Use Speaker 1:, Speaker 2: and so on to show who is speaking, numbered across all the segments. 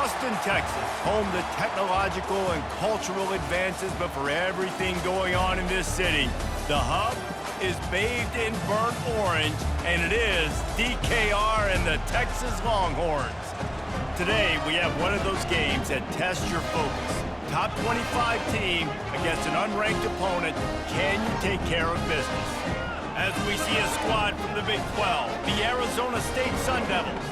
Speaker 1: Austin, Texas, home to technological and cultural advances, but for everything going on in this city, the hub is bathed in burnt orange, and it is DKR and the Texas Longhorns. Today, we have one of those games that tests your focus. Top 25 team against an unranked opponent. Can you take care of business? As we see a squad from the Big 12, the Arizona State Sun Devils,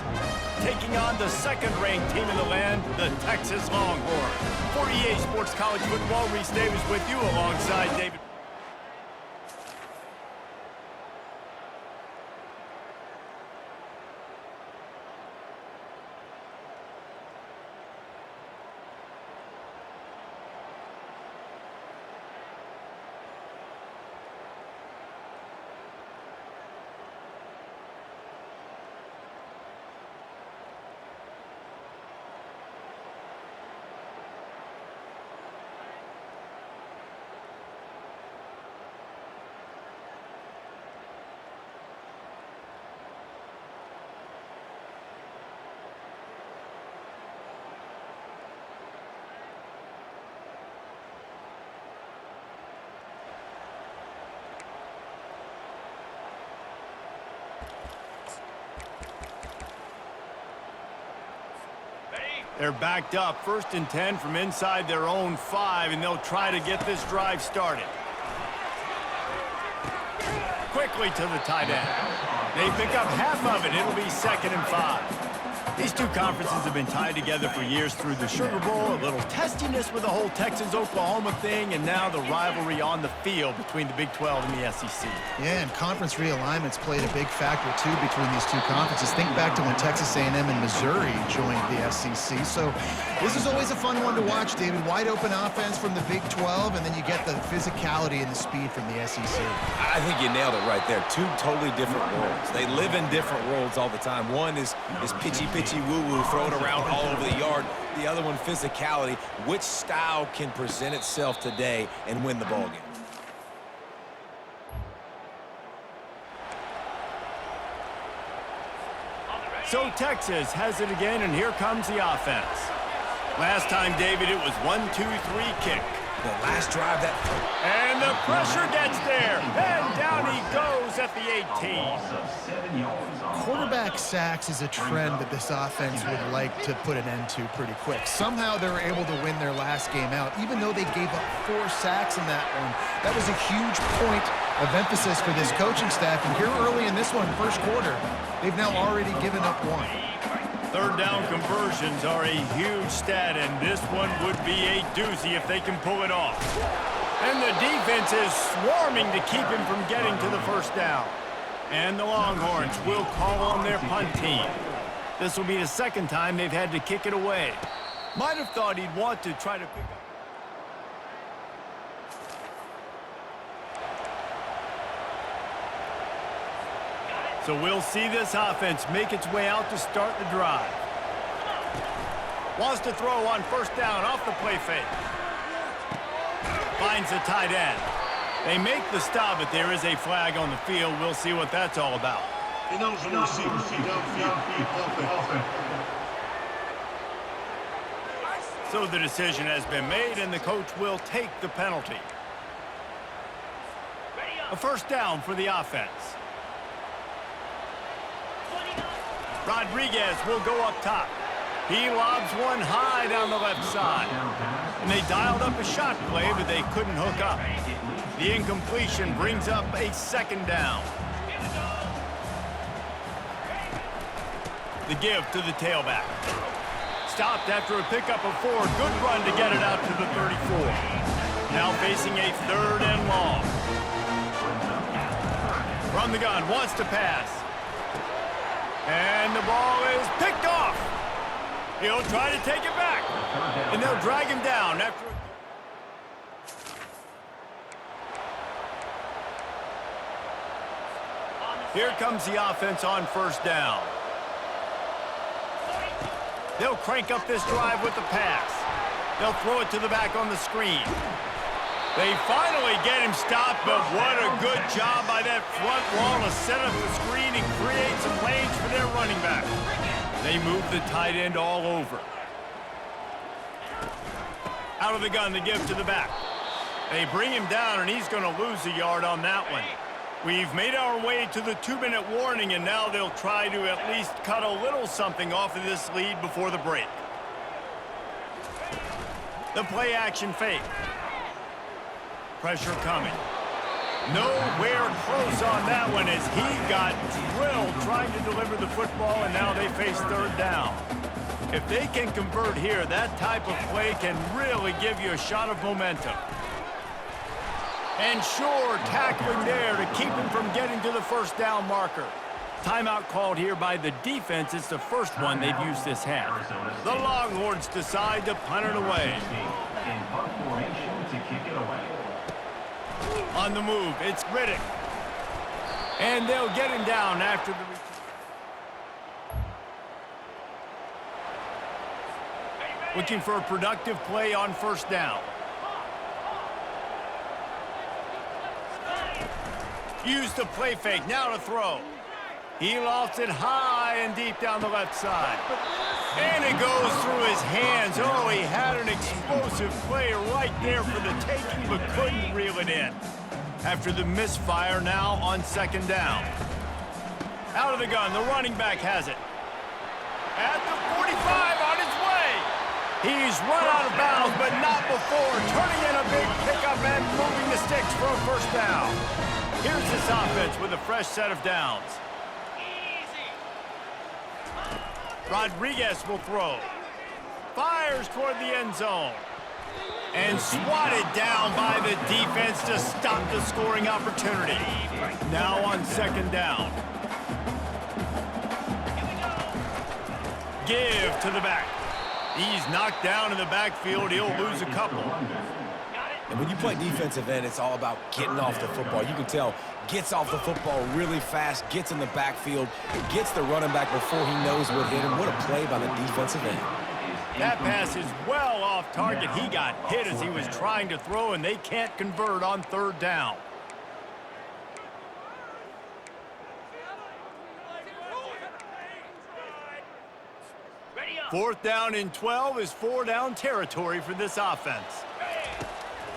Speaker 1: taking on the second-ranked team in the land, the Texas Longhorns. For EA Sports College Football, Reese Davis with you alongside David. They're backed up, 1st and 10 from inside their own 5, and they'll try to get this drive started. Quickly to the tight end. They pick up half of it. It'll be 2nd and 5. These two conferences have been tied together for years through the Sugar Bowl, a little testiness with the whole Texas-Oklahoma thing, and now the rivalry on the field between the Big 12 and the SEC.
Speaker 2: Yeah, and conference realignments played a big factor, too, between these two conferences. Think back to when Texas A&M and Missouri joined the SEC. So this is always a fun one to watch, David. Wide-open offense from the Big 12, and then you get the physicality and the speed from the SEC.
Speaker 3: I think you nailed it right there. Two totally different worlds. They live in different worlds all the time. One is pitchy woo-woo, throw it around all over the yard. The other one, physicality. Which style can present itself today and win the ballgame?
Speaker 1: So Texas has it again, and here comes the offense. Last time, David, it was 1-2-3 kick.
Speaker 3: The last drive that...
Speaker 1: And the pressure gets there. And down he goes at the 18.
Speaker 2: Quarterback sacks is a trend that this offense would like to put an end to pretty quick. Somehow they were able to win their last game out, even though they gave up 4 sacks in that one. That was a huge point of emphasis for this coaching staff. And here early in this one, first quarter, they've now already given up 1.
Speaker 1: 3rd down conversions are a huge stat, and this one would be a doozy if they can pull it off. And the defense is swarming to keep him from getting to the 1st down. And the Longhorns will call on their punt team. This will be the 2nd time they've had to kick it away. Might have thought he'd want to try to pick up. So we'll see this offense make its way out to start the drive. Wants to throw on 1st down off the play fake. Finds the tight end. They make the stop, but there is a flag on the field. We'll see what that's all about. So the decision has been made, and the coach will take the penalty. A 1st down for the offense. Rodriguez will go up top. He lobs one high down the left side. And they dialed up a shot play, but they couldn't hook up. The incompletion brings up a 2nd down. The give to the tailback. Stopped after a pickup of 4. Good run to get it out to the 34. Now facing a 3rd and long. From the gun, wants to pass. And the ball is picked off. He'll try to take it back. And they'll drag him down after... Here comes the offense on 1st down. They'll crank up this drive with the pass. They'll throw it to the back on the screen. They finally get him stopped, but what a good job by that front wall to set up the screen and create some lanes for their running back. They move the tight end all over. Out of the gun, the give to the back. They bring him down, and he's going to lose a yard on that one. We've made our way to the 2-minute warning, and now they'll try to at least cut a little something off of this lead before the break. The play-action fake. Pressure coming. Nowhere close on that one as he got drilled trying to deliver the football, and now they face third down. If they can convert here, that type of play can really give you a shot of momentum. And sure, tackling there to keep him from getting to the first down marker. Timeout called here by the defense. It's the first one they've used this half. The Longhorns decide to punt it away. On the move, it's Riddick. And they'll get him down after the return. Looking for a productive play on first down. Use the play fake, now to throw. He lofts it high and deep down the left side. And it goes through his hands. Oh, he had an explosive play right there for the taking, but couldn't reel it in. After the misfire, now on second down. Out of the gun, the running back has it. At the 45, on his way. He's run out of bounds, but not before. Turning in a big pickup and moving the sticks for a first down. Here's this offense with a fresh set of downs. Rodriguez will throw. Fires toward the end zone. And swatted down by the defense to stop the scoring opportunity. Now on second down. Give to the back. He's knocked down in the backfield. He'll lose a couple.
Speaker 3: And when you play defensive end, it's all about getting off the football. You can tell, gets off the football really fast, gets in the backfield, gets the running back before he knows what hit him. What a play by the defensive end.
Speaker 1: That pass is well off target. He got hit as he was trying to throw, and they can't convert on third down. Fourth down and 12 is four-down territory for this offense.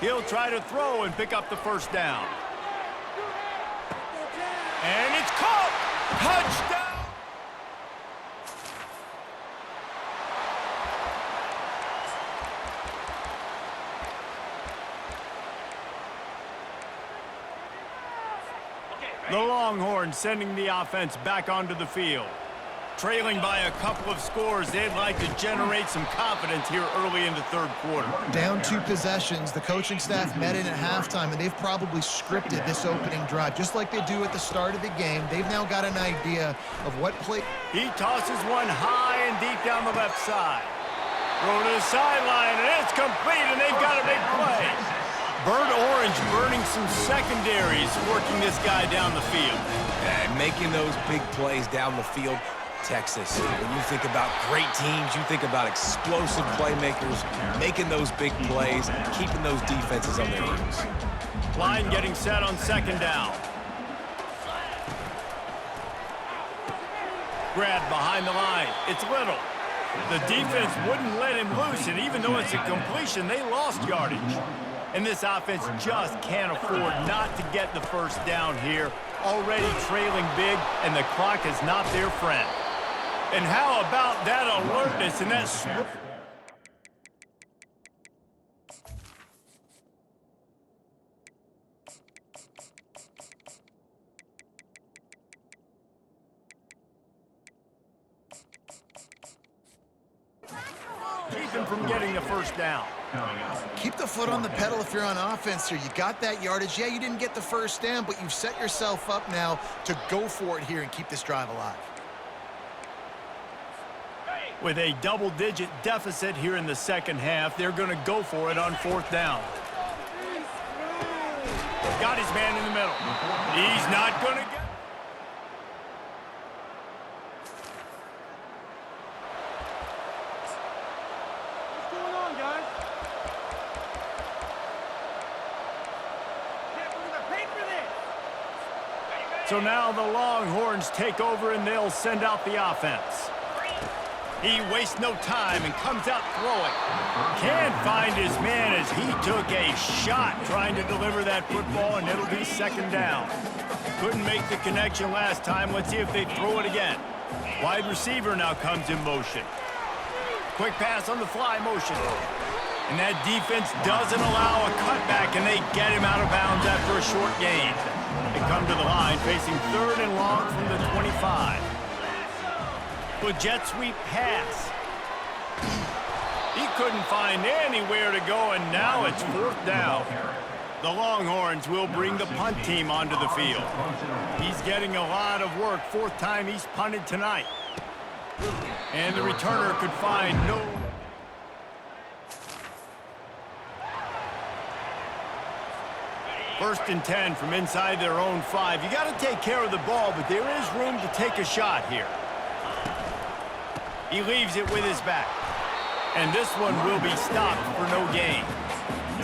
Speaker 1: He'll try to throw and pick up the first down. And it's caught! Touchdown! The Longhorns sending the offense back onto the field. Trailing by a couple of scores, they'd like to generate some confidence here early in the third quarter.
Speaker 2: Down 2 possessions, the coaching staff met in at halftime, and they've probably scripted this opening drive, just like they do at the start of the game. They've now got an idea of what play.
Speaker 1: He tosses one high and deep down the left side. Throw to the sideline, and it's complete, and they've got a big play. Burnt Orange burning some secondaries, working this guy down the field.
Speaker 3: And making those big plays down the field. Texas, when you think about great teams, you think about explosive playmakers, making those big plays, keeping those defenses on their heels.
Speaker 1: Line getting set on second down. Grab behind the line. It's Little. The defense wouldn't let him loose, and even though it's a completion, they lost yardage. And this offense just can't afford not to get the first down here. Already trailing big, and the clock is not their friend. And how about that alertness and that keep him from getting the first down.
Speaker 2: Keep the foot on the pedal if you're on offense here. You got that yardage. Yeah, you didn't get the first down, but you've set yourself up now to go for it here and keep this drive alive.
Speaker 1: With a double-digit deficit here in the second half, they're going to go for it on fourth down. Got his man in the middle. He's not going to get...
Speaker 4: What's going on, guys? Can't believe I paid for this.
Speaker 1: So now the Longhorns take over, and they'll send out the offense. He wastes no time and comes out throwing. Can't find his man as he took a shot trying to deliver that football, and it'll be second down. Couldn't make the connection last time. Let's see if they throw it again. Wide receiver now comes in motion. Quick pass on the fly motion. And that defense doesn't allow a cutback, and they get him out of bounds after a short gain. They come to the line facing third and long from the 25. A jet sweep pass. He couldn't find anywhere to go, and now it's fourth down. The Longhorns will bring the punt team onto the field. He's getting a lot of work. Fourth time he's punted tonight. And the returner could find no... First and 10 from inside their own 5. You got to take care of the ball, but there is room to take a shot here. He leaves it with his back. And this one will be stopped for no gain.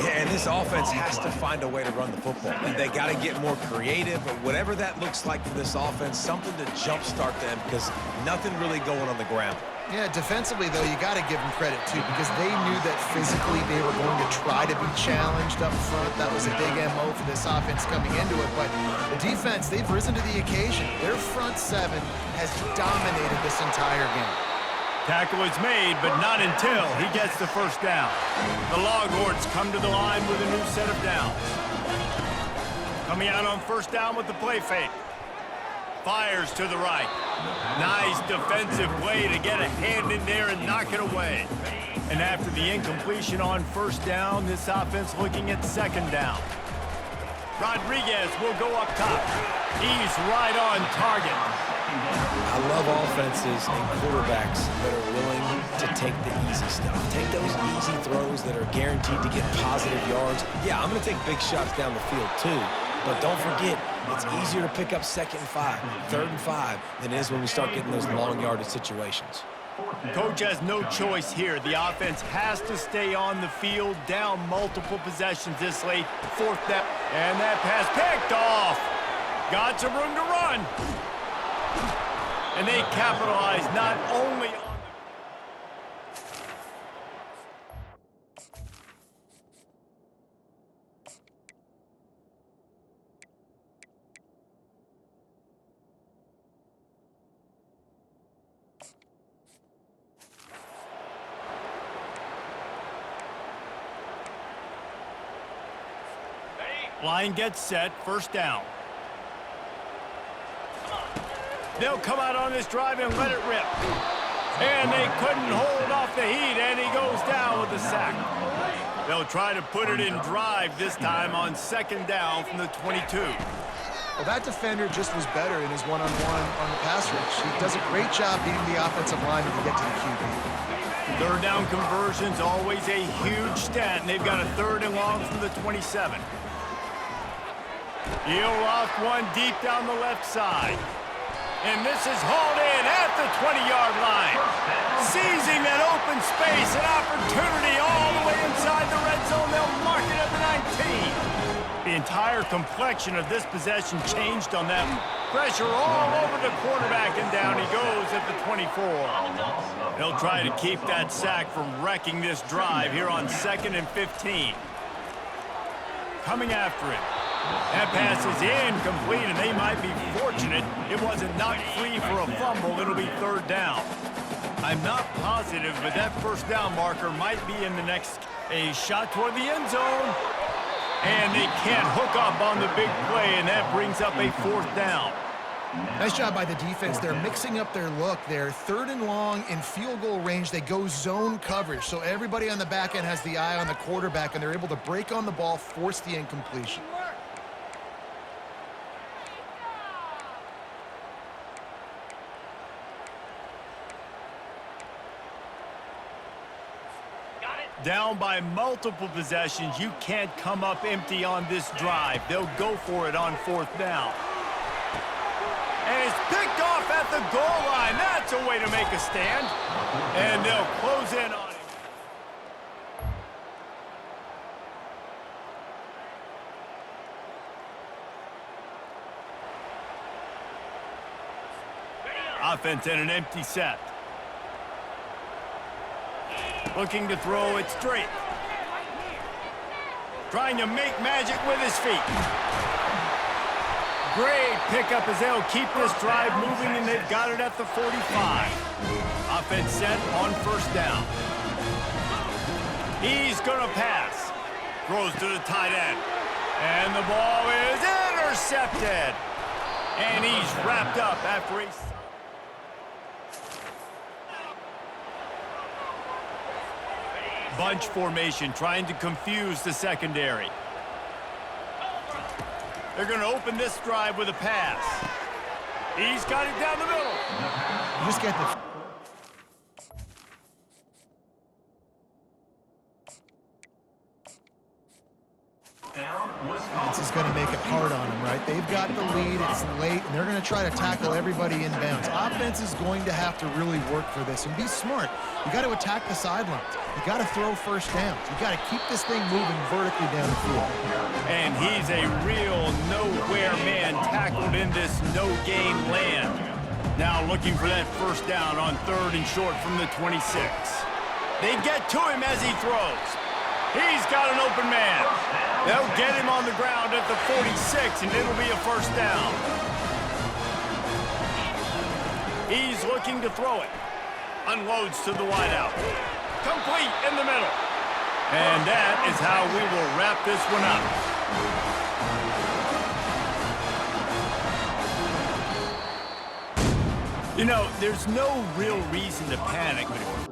Speaker 3: Yeah, and this offense has to find a way to run the football. And they got to get more creative, but whatever that looks like for this offense, something to jumpstart them because nothing really going on the ground.
Speaker 2: Yeah, defensively, though, you got to give them credit, too, because they knew that physically they were going to try to be challenged up front. That was a big MO for this offense coming into it. But the defense, they've risen to the occasion. Their front seven has dominated this entire game.
Speaker 1: Tackle is made, but not until he gets the first down. The Longhorns come to the line with a new set of downs. Coming out on first down with the play fake. Fires to the right. Nice defensive play to get a hand in there and knock it away. And after the incompletion on first down, this offense looking at second down. Rodriguez will go up top. He's right on target.
Speaker 3: I love offenses and quarterbacks that are willing to take the easy stuff. Take those easy throws that are guaranteed to get positive yards. Yeah, I'm going to take big shots down the field too. But don't forget, it's easier to pick up second and 5, third and 5 than it is when we start getting those long yardage situations.
Speaker 1: Coach has no choice here. The offense has to stay on the field, down multiple possessions this late. Fourth down. And that pass picked off. Got some room to run. And they capitalize not only on line gets set, first down. They'll come out on this drive and let it rip. And they couldn't hold off the heat, and he goes down with the sack. They'll try to put it in drive this time on second down from the 22.
Speaker 2: Well, that defender just was better in his one-on-one on the pass rush. He does a great job beating the offensive line to get to the QB.
Speaker 1: Third down conversion's always a huge stat, and they've got a third and long from the 27. He'll loft one deep down the left side. And this is hauled in at the 20-yard line. Seizing that open space, an opportunity all the way inside the red zone. They'll mark it at the 19. The entire complexion of this possession changed on that. Pressure all over the quarterback, and down he goes at the 24. They'll try to keep that sack from wrecking this drive here on 2nd and 15. Coming after it. That pass is incomplete, and they might be fortunate it wasn't knocked free for a fumble. It'll be third down. I'm not positive, but that first down marker might be in the next. A shot toward the end zone. And they can't hook up on the big play, and that brings up a fourth down.
Speaker 2: Nice job by the defense. They're mixing up their look. They're third and long in field goal range. They go zone coverage, so everybody on the back end has the eye on the quarterback, and they're able to break on the ball, force the incompletion.
Speaker 1: Down by multiple possessions, you can't come up empty on this drive. They'll go for it on fourth down. And it's picked off at the goal line. That's a way to make a stand. And they'll close in on him. Offense in an empty set. Looking to throw it straight. Trying to make magic with his feet. Great pickup as they'll keep this drive moving, and they've got it at the 45. Offense set on first down. He's going to pass. Throws to the tight end. And the ball is intercepted. And he's wrapped up after a... Bunch formation trying to confuse the secondary. They're going to open this drive with a pass. He's got it down the middle.
Speaker 2: You just get the... This is going to make it hard on them, right? They've got the lead, it's late, and they're going to try to tackle everybody inbounds. Offense is going to have to really work for this and be smart. You got to attack the sidelines. You got to throw first downs. You got to keep this thing moving vertically down the field.
Speaker 1: And he's a real nowhere man tackled in this no-gain land. Now looking for that first down on 3rd and short from the 26. They get to him as he throws. He's got an open man. They'll get him on the ground at the 46, and it'll be a first down. He's looking to throw it. Unloads to the wideout. Complete in the middle. And that is how we will wrap this one up. You know, there's no real reason to panic, but